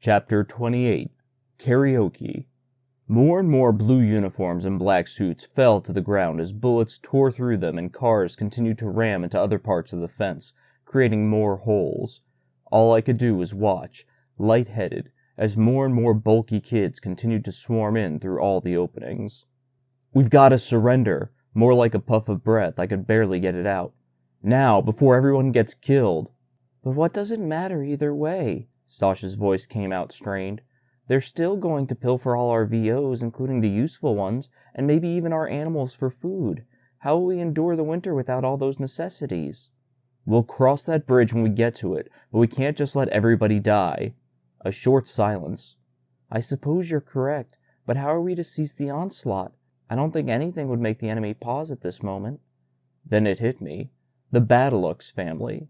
Chapter 28 Karaoke. More and more blue uniforms and black suits fell to the ground as bullets tore through them and cars continued to ram into other parts of the fence, creating more holes. All I could do was watch, lightheaded, as more and more bulky kids continued to swarm in through all the openings. "We've got to surrender." More like a puff of breath, I could barely get it out. "Now, before everyone gets killed." "But what does it matter either way?" Stasha's voice came out strained. "They're still going to pilfer all our VOs, including the useful ones, and maybe even our animals for food. How will we endure the winter without all those necessities?" "We'll cross that bridge when we get to it, but we can't just let everybody die." A short silence. "I suppose you're correct, but how are we to cease the onslaught? I don't think anything would make the enemy pause at this moment." Then it hit me. The Badalux family.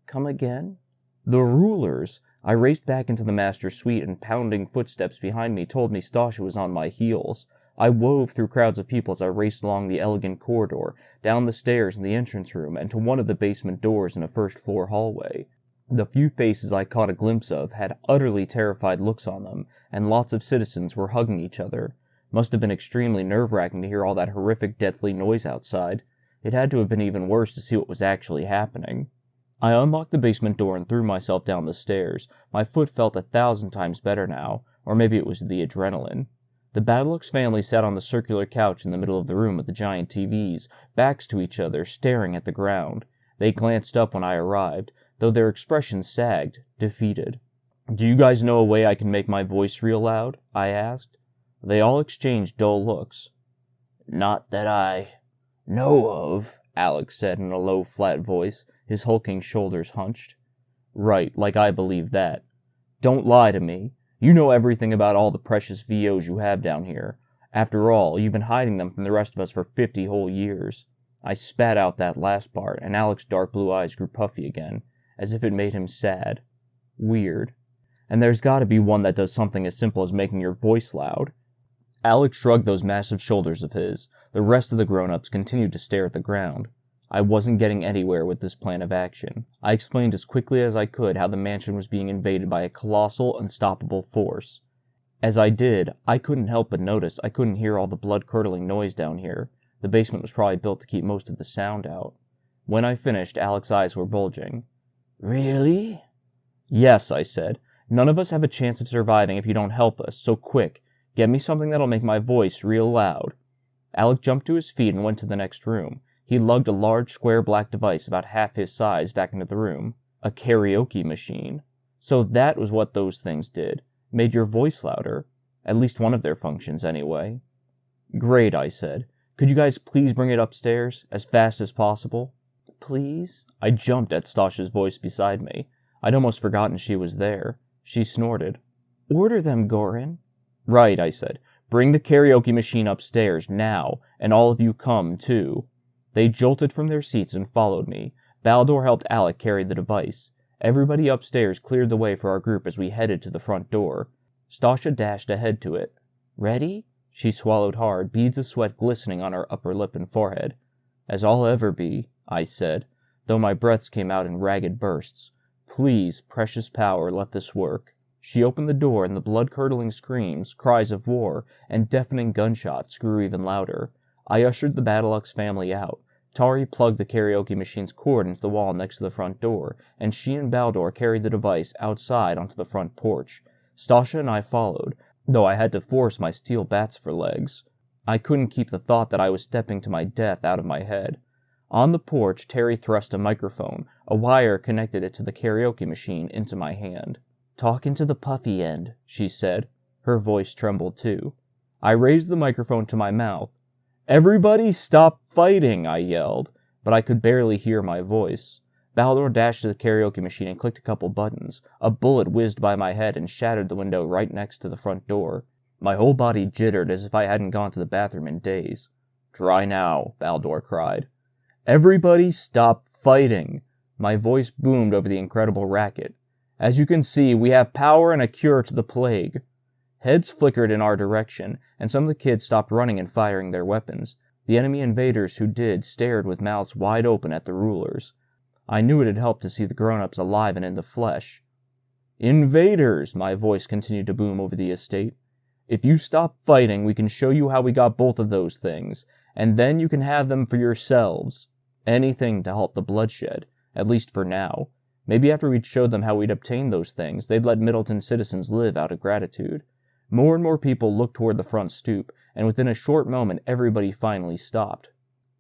"Come again?" "The rulers." I raced back into the master's suite, and pounding footsteps behind me told me Stasha was on my heels. I wove through crowds of people as I raced along the elegant corridor, down the stairs in the entrance room, and to one of the basement doors in a first-floor hallway. The few faces I caught a glimpse of had utterly terrified looks on them, and lots of citizens were hugging each other. Must have been extremely nerve-wracking to hear all that horrific deathly noise outside. It had to have been even worse to see what was actually happening. I unlocked the basement door and threw myself down the stairs. My foot felt 1,000 times better now, or maybe it was the adrenaline. The Badalux family sat on the circular couch in the middle of the room with the giant TVs, backs to each other, staring at the ground. They glanced up when I arrived, though their expressions sagged, defeated. "Do you guys know a way I can make my voice real loud?" I asked. They all exchanged dull looks. "Not that I know of," Alex said in a low, flat voice, his hulking shoulders hunched. "Right, like I believe that. Don't lie to me. You know everything about all the precious VOs you have down here. After all, you've been hiding them from the rest of us for 50 whole years." I spat out that last part, and Alex's dark blue eyes grew puffy again, as if it made him sad. Weird. "And there's gotta be one that does something as simple as making your voice loud." Alex shrugged those massive shoulders of his. The rest of the grown-ups continued to stare at the ground. I wasn't getting anywhere with this plan of action. I explained as quickly as I could how the mansion was being invaded by a colossal, unstoppable force. As I did, I couldn't help but notice I couldn't hear all the blood-curdling noise down here. The basement was probably built to keep most of the sound out. When I finished, Alex's eyes were bulging. "Really?" "Yes," I said. "None of us have a chance of surviving if you don't help us, so quick. Get me something that'll make my voice real loud." Alec jumped to his feet and went to the next room. He lugged a large square black device about half his size back into the room. A karaoke machine. So that was what those things did. Made your voice louder. At least one of their functions, anyway. "Great," I said. "Could you guys please bring it upstairs, as fast as possible?" "Please?" I jumped at Stasha's voice beside me. I'd almost forgotten she was there. She snorted. "Order them, Gorin." "Right," I said. "Bring the karaoke machine upstairs, now, and all of you come, too." They jolted from their seats and followed me. Baldur helped Alec carry the device. Everybody upstairs cleared the way for our group as we headed to the front door. Stasha dashed ahead to it. "Ready?" She swallowed hard, beads of sweat glistening on her upper lip and forehead. "As I'll ever be," I said, though my breaths came out in ragged bursts. "Please, precious power, let this work." She opened the door, and the blood-curdling screams, cries of war, and deafening gunshots grew even louder. I ushered the Badalux family out. Tari plugged the karaoke machine's cord into the wall next to the front door, and she and Baldur carried the device outside onto the front porch. Stasha and I followed, though I had to force my steel bats for legs. I couldn't keep the thought that I was stepping to my death out of my head. On the porch, Terry thrust a microphone, a wire connected it to the karaoke machine, into my hand. "Talk into the puffy end," she said. Her voice trembled too. I raised the microphone to my mouth. "Everybody stop fighting," I yelled, but I could barely hear my voice. Baldur dashed to the karaoke machine and clicked a couple buttons. A bullet whizzed by my head and shattered the window right next to the front door. My whole body jittered as if I hadn't gone to the bathroom in days. "Try now," Baldur cried. "Everybody stop fighting." My voice boomed over the incredible racket. "As you can see, we have power and a cure to the plague." Heads flickered in our direction, and some of the kids stopped running and firing their weapons. The enemy invaders who did stared with mouths wide open at the rulers. I knew it had helped to see the grown-ups alive and in the flesh. "Invaders!" my voice continued to boom over the estate. "If you stop fighting, we can show you how we got both of those things, and then you can have them for yourselves. Anything to halt the bloodshed, at least for now. Maybe after we'd showed them how we'd obtained those things, they'd let Middleton citizens live out of gratitude." More and more people looked toward the front stoop, and within a short moment everybody finally stopped.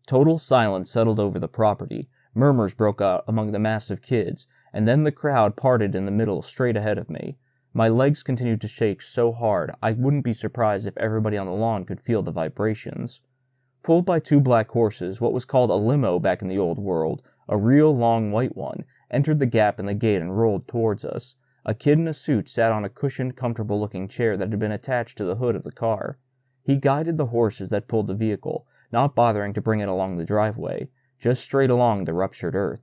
Total silence settled over the property. Murmurs broke out among the massive kids, and then the crowd parted in the middle straight ahead of me. My legs continued to shake so hard I wouldn't be surprised if everybody on the lawn could feel the vibrations. Pulled by 2 black horses, what was called a limo back in the old world, a real long white one, entered the gap in the gate and rolled towards us. A kid in a suit sat on a cushioned, comfortable-looking chair that had been attached to the hood of the car. He guided the horses that pulled the vehicle, not bothering to bring it along the driveway, just straight along the ruptured earth.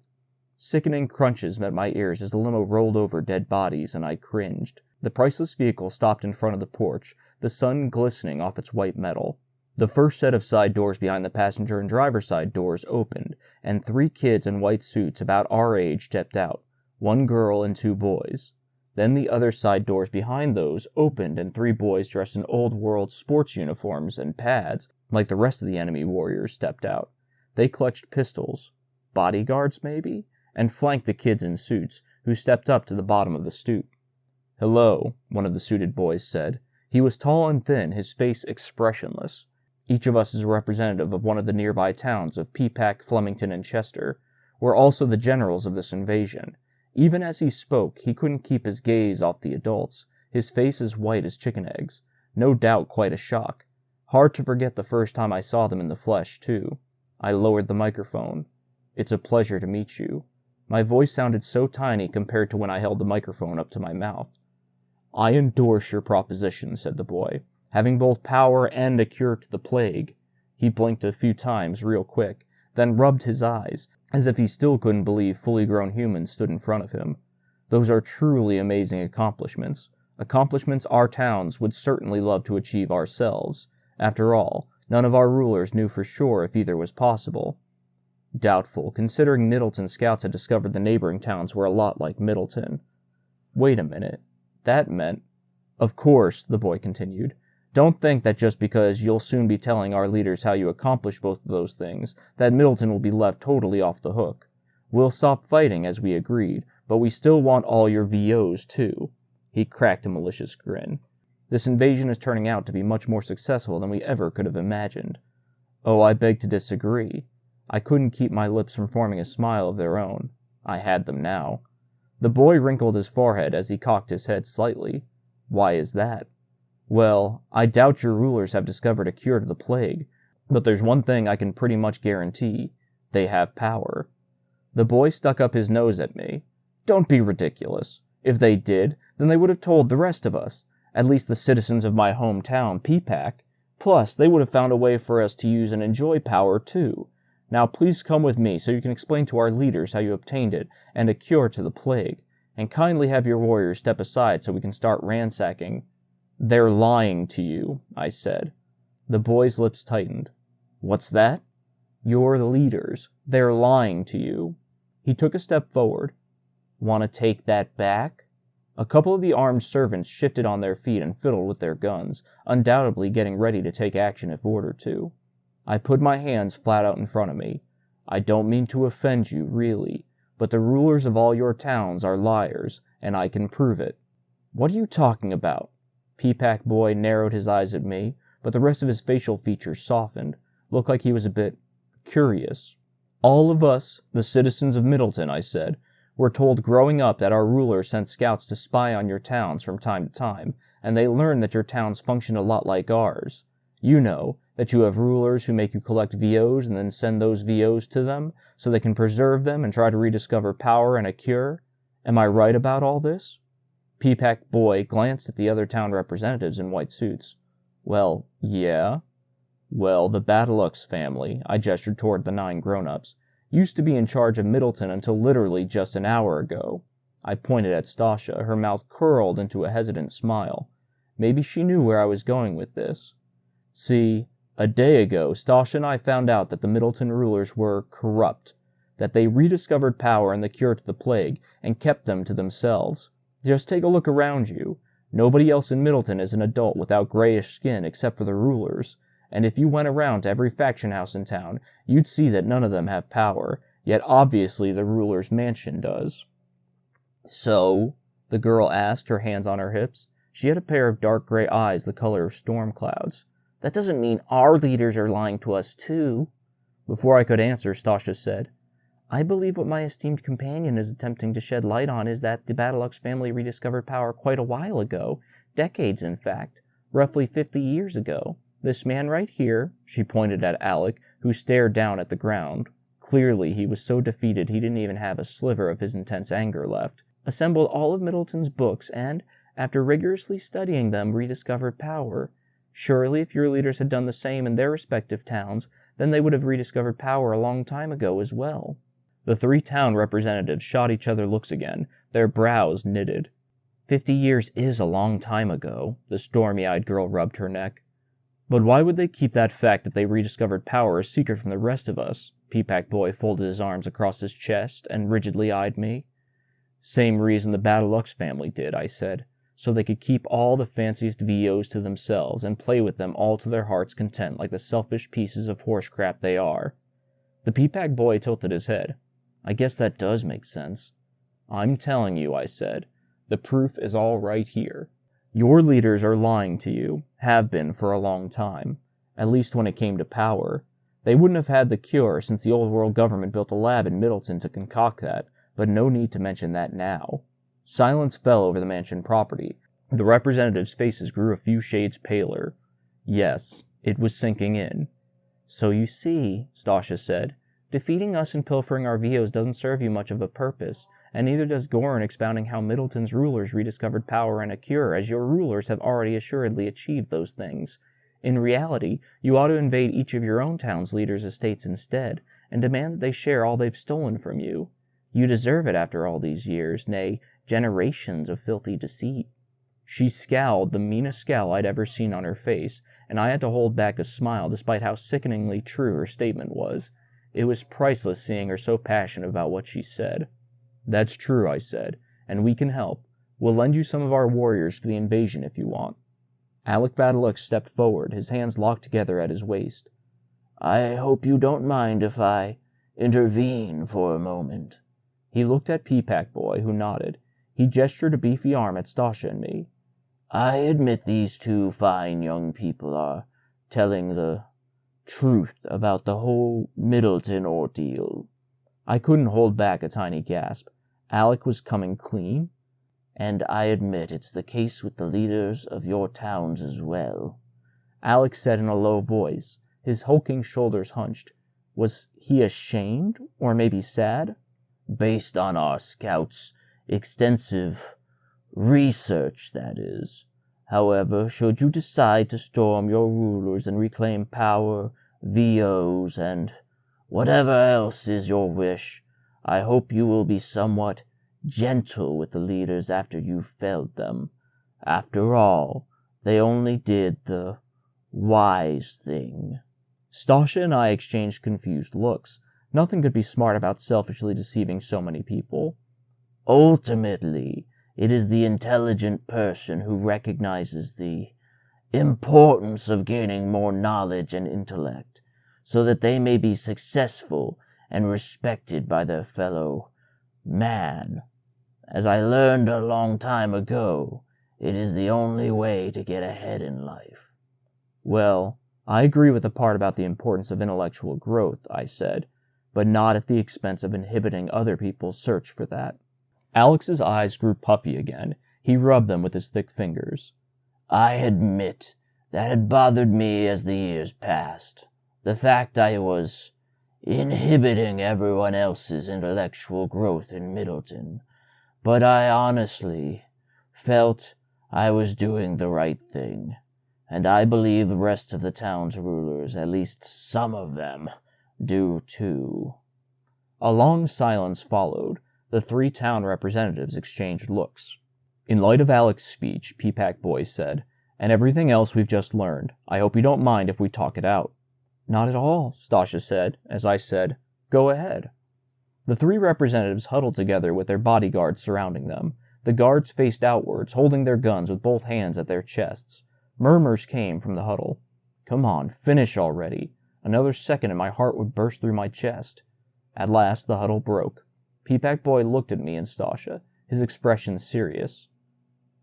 Sickening crunches met my ears as the limo rolled over dead bodies, and I cringed. The priceless vehicle stopped in front of the porch, the sun glistening off its white metal. The first set of side doors behind the passenger and driver's side doors opened, and 3 kids in white suits about our age stepped out, 1 girl and 2 boys. Then the other side doors behind those opened, and 3 boys dressed in old-world sports uniforms and pads, like the rest of the enemy warriors, stepped out. They clutched pistols, bodyguards maybe, and flanked the kids in suits, who stepped up to the bottom of the stoop. "Hello," one of the suited boys said. He was tall and thin, his face expressionless. "Each of us is a representative of one of the nearby towns of Peapack, Flemington, and Chester. We're also the generals of this invasion." Even as he spoke, he couldn't keep his gaze off the adults, his face as white as chicken eggs. No doubt quite a shock. Hard to forget the first time I saw them in the flesh, too. I lowered the microphone. "It's a pleasure to meet you." My voice sounded so tiny compared to when I held the microphone up to my mouth. "I endorse your proposition," said the boy, "having both power and a cure to the plague." He blinked a few times real quick, then rubbed his eyes, as if he still couldn't believe fully grown humans stood in front of him. Those are truly amazing accomplishments. Accomplishments our towns would certainly love to achieve ourselves. After all, none of our rulers knew for sure if either was possible. Doubtful, considering Middleton scouts had discovered the neighboring towns were a lot like Middleton. Wait a minute. That meant... Of course, the boy continued. Don't think that just because you'll soon be telling our leaders how you accomplished both of those things, that Middleton will be left totally off the hook. We'll stop fighting as we agreed, but we still want all your VOs too. He cracked a malicious grin. This invasion is turning out to be much more successful than we ever could have imagined. Oh, I beg to disagree. I couldn't keep my lips from forming a smile of their own. I had them now. The boy wrinkled his forehead as he cocked his head slightly. Why is that? Well, I doubt your rulers have discovered a cure to the plague, but there's one thing I can pretty much guarantee. They have power. The boy stuck up his nose at me. Don't be ridiculous. If they did, then they would have told the rest of us, at least the citizens of my hometown, Peapack. Plus, they would have found a way for us to use and enjoy power too. Now please come with me so you can explain to our leaders how you obtained it and a cure to the plague, and kindly have your warriors step aside so we can start ransacking. They're lying to you, I said. The boy's lips tightened. What's that? Your leaders. They're lying to you. He took a step forward. Want to take that back? A couple of the armed servants shifted on their feet and fiddled with their guns, undoubtedly getting ready to take action if ordered to. I put my hands flat out in front of me. I don't mean to offend you, really, but the rulers of all your towns are liars, and I can prove it. What are you talking about? Peapack boy narrowed his eyes at me, but the rest of his facial features softened, looked like he was a bit curious. All of us, the citizens of Middleton, I said, were told growing up that our rulers sent scouts to spy on your towns from time to time, and they learned that your towns functioned a lot like ours. You know, that you have rulers who make you collect VOs and then send those VOs to them, so they can preserve them and try to rediscover power and a cure. Am I right about all this? Peapack boy glanced at the other town representatives in white suits. Well, yeah. Well, the Battlux family, I gestured toward the 9 grown-ups, used to be in charge of Middleton until literally just an hour ago. I pointed at Stasha, her mouth curled into a hesitant smile. Maybe she knew where I was going with this. See, a day ago, Stasha and I found out that the Middleton rulers were corrupt, that they rediscovered power and the cure to the plague and kept them to themselves. Just take a look around you. Nobody else in Middleton is an adult without grayish skin except for the rulers, and if you went around to every faction house in town, you'd see that none of them have power, yet obviously the ruler's mansion does. So? The girl asked, her hands on her hips. She had a pair of dark gray eyes the color of storm clouds. That doesn't mean our leaders are lying to us too. Before I could answer, Stasha said, I believe what my esteemed companion is attempting to shed light on is that the Battlelux family rediscovered power quite a while ago, decades in fact, roughly 50 years ago. This man right here, she pointed at Alec, who stared down at the ground. Clearly he was so defeated he didn't even have a sliver of his intense anger left. Assembled all of Middleton's books and, after rigorously studying them, rediscovered power. Surely if your leaders had done the same in their respective towns, then they would have rediscovered power a long time ago as well. The 3 town representatives shot each other looks again, their brows knitted. 50 years is a long time ago, the stormy-eyed girl rubbed her neck. But why would they keep that fact that they rediscovered power a secret from the rest of us? Peapack Boy folded his arms across his chest and rigidly eyed me. Same reason the Battlelux family did, I said, so they could keep all the fanciest VOs to themselves and play with them all to their heart's content like the selfish pieces of horse crap they are. The Peapack Boy tilted his head. I guess that does make sense. I'm telling you, I said. The proof is all right here. Your leaders are lying to you, have been for a long time, at least when it came to power. They wouldn't have had the cure since the old world government built a lab in Middleton to concoct that, but no need to mention that now. Silence fell over the mansion property. The representatives' faces grew a few shades paler. Yes, it was sinking in. So you see, Stasha said, defeating us and pilfering our VOs doesn't serve you much of a purpose, and neither does Goran expounding how Middleton's rulers rediscovered power and a cure, as your rulers have already assuredly achieved those things. In reality, you ought to invade each of your own town's leaders' estates instead, and demand that they share all they've stolen from you. You deserve it after all these years, nay, generations of filthy deceit. She scowled, the meanest scowl I'd ever seen on her face, and I had to hold back a smile despite how sickeningly true her statement was. It was priceless seeing her so passionate about what she said. That's true, I said, and we can help. We'll lend you some of our warriors for the invasion if you want. Alec Battlelux stepped forward, his hands locked together at his waist. I hope you don't mind if I intervene for a moment. He looked at Peapack Boy, who nodded. He gestured a beefy arm at Stasha and me. I admit these 2 fine young people are telling the truth about the whole Middleton ordeal. I couldn't hold back a tiny gasp. Alec was coming clean? And I admit it's the case with the leaders of your towns as well. Alec said in a low voice, his hulking shoulders hunched. Was he ashamed, or maybe sad? Based on our scouts' extensive research, that is. However, should you decide to storm your rulers and reclaim power, VOs, and whatever else is your wish, I hope you will be somewhat gentle with the leaders after you've felled them. After all, they only did the wise thing. Stasha and I exchanged confused looks. Nothing could be smart about selfishly deceiving so many people. Ultimately, it is the intelligent person who recognizes the importance of gaining more knowledge and intellect, so that they may be successful and respected by their fellow man. As I learned a long time ago, it is the only way to get ahead in life. Well, I agree with the part about the importance of intellectual growth, I said, but not at the expense of inhibiting other people's search for that. Alex's eyes grew puffy again. He rubbed them with his thick fingers. I admit that had bothered me as the years passed. The fact I was inhibiting everyone else's intellectual growth in Middleton. But I honestly felt I was doing the right thing. And I believe the rest of the town's rulers, at least some of them, do too. A long silence followed. The 3 town representatives exchanged looks. In light of Alec's speech, Peapack Boy said, and everything else we've just learned, I hope you don't mind if we talk it out. Not at all, Stasha said, as I said, go ahead. The 3 representatives huddled together with their bodyguards surrounding them. The guards faced outwards, holding their guns with both hands at their chests. Murmurs came from the huddle. Come on, finish already. Another second and my heart would burst through my chest. At last the huddle broke. Peapack Boy looked at me and Stasha, his expression serious.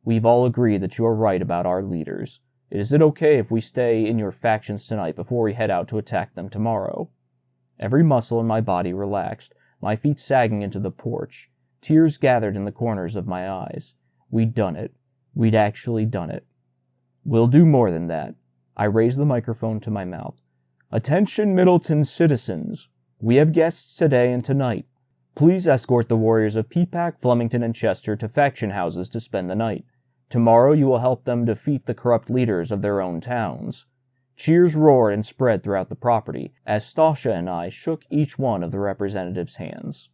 We've all agreed that you are right about our leaders. Is it okay if we stay in your factions tonight before we head out to attack them tomorrow? Every muscle in my body relaxed, my feet sagging into the porch. Tears gathered in the corners of my eyes. We'd done it. We'd actually done it. We'll do more than that. I raised the microphone to my mouth. Attention, Middleton citizens. We have guests today and tonight. Please escort the warriors of Peapack, Flemington, and Chester to faction houses to spend the night. Tomorrow you will help them defeat the corrupt leaders of their own towns. Cheers roared and spread throughout the property as Stasha and I shook each one of the representatives' hands.